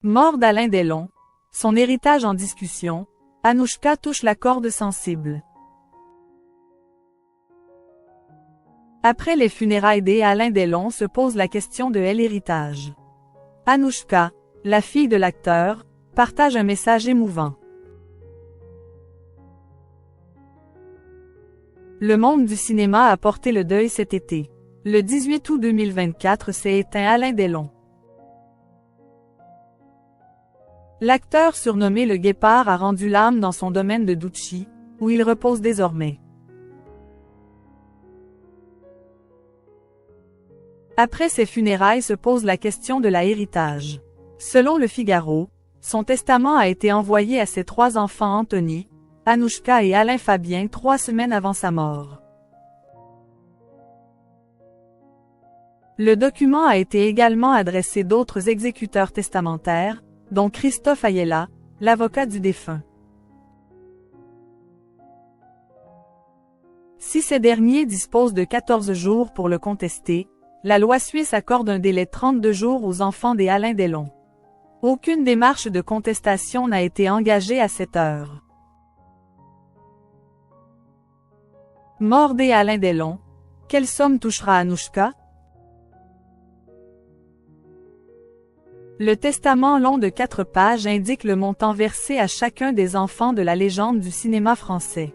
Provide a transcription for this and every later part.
Mort d'Alain Delon, son héritage en discussion, Anouchka touche la corde sensible. Après les funérailles d'Alain Delon se pose la question de l'héritage. Anouchka, la fille de l'acteur, partage un message émouvant. Le monde du cinéma a porté le deuil cet été. Le 18 août 2024 s'est éteint Alain Delon. L'acteur surnommé le Guépard a rendu l'âme dans son domaine de Douchy, où il repose désormais. Après ses funérailles se pose la question de l'héritage. Selon Le Figaro, son testament a été envoyé à ses 3 enfants Anthony, Anouchka et Alain Fabien 3 semaines avant sa mort. Le document a été également adressé d'autres exécuteurs testamentaires, dont Christophe Ayala, l'avocat du défunt. Si ces derniers disposent de 14 jours pour le contester, la loi suisse accorde un délai de 32 jours aux enfants des Alain Delon. Aucune démarche de contestation n'a été engagée à cette heure. Mort des Alain Delon, quelle somme touchera Anouchka? Le testament long de 4 pages indique le montant versé à chacun des enfants de la légende du cinéma français.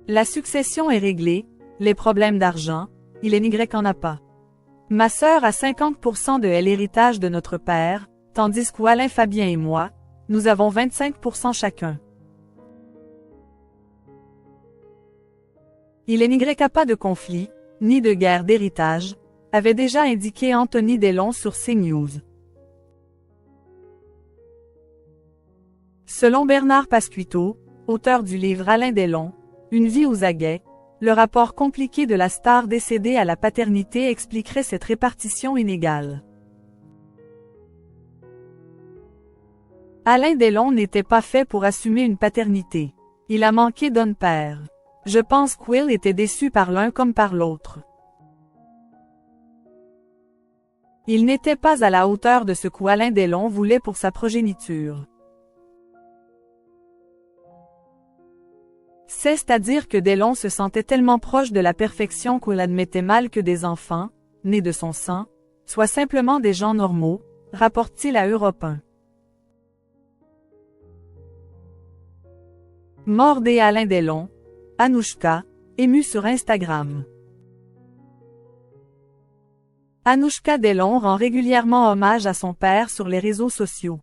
La succession est réglée, les problèmes d'argent, il n'y en a pas. Ma sœur a 50% de l'héritage de notre père, tandis qu'Alain Fabien et moi, nous avons 25% chacun. Il n'y a pas de conflit, ni de guerre d'héritage, avait déjà indiqué Anthony Delon sur CNews. Selon Bernard Pasquito, auteur du livre Alain Delon, Une vie aux aguets, le rapport compliqué de la star décédée à la paternité expliquerait cette répartition inégale. Alain Delon n'était pas fait pour assumer une paternité. Il a manqué d'un père. Je pense qu'Will était déçu par l'un comme par l'autre. Il n'était pas à la hauteur de ce qu'Alain Delon voulait pour sa progéniture. C'est-à-dire que Delon se sentait tellement proche de la perfection qu'il admettait mal que des enfants, nés de son sang, soient simplement des gens normaux, rapporte-t-il à Europe 1. Mort des Alain Delon, Anouchka, émue sur Instagram. Anouchka Delon rend régulièrement hommage à son père sur les réseaux sociaux.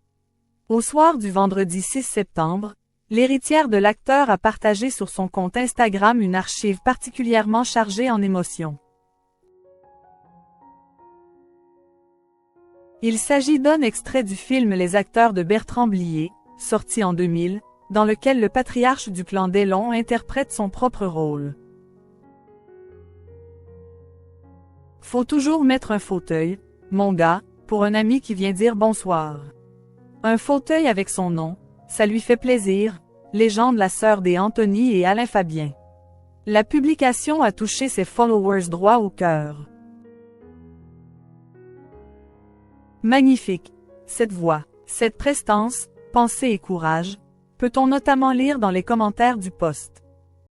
Au soir du vendredi 6 septembre, l'héritière de l'acteur a partagé sur son compte Instagram une archive particulièrement chargée en émotions. Il s'agit d'un extrait du film Les acteurs de Bertrand Blier, sorti en 2000, dans lequel le patriarche du clan Delon interprète son propre rôle. Faut toujours mettre un fauteuil, mon gars, pour un ami qui vient dire bonsoir. Un fauteuil avec son nom, ça lui fait plaisir, légende la sœur des Anthony et Alain Fabien. La publication a touché ses followers droit au cœur. Magnifique, cette voix, cette prestance, pensée et courage, peut-on notamment lire dans les commentaires du post.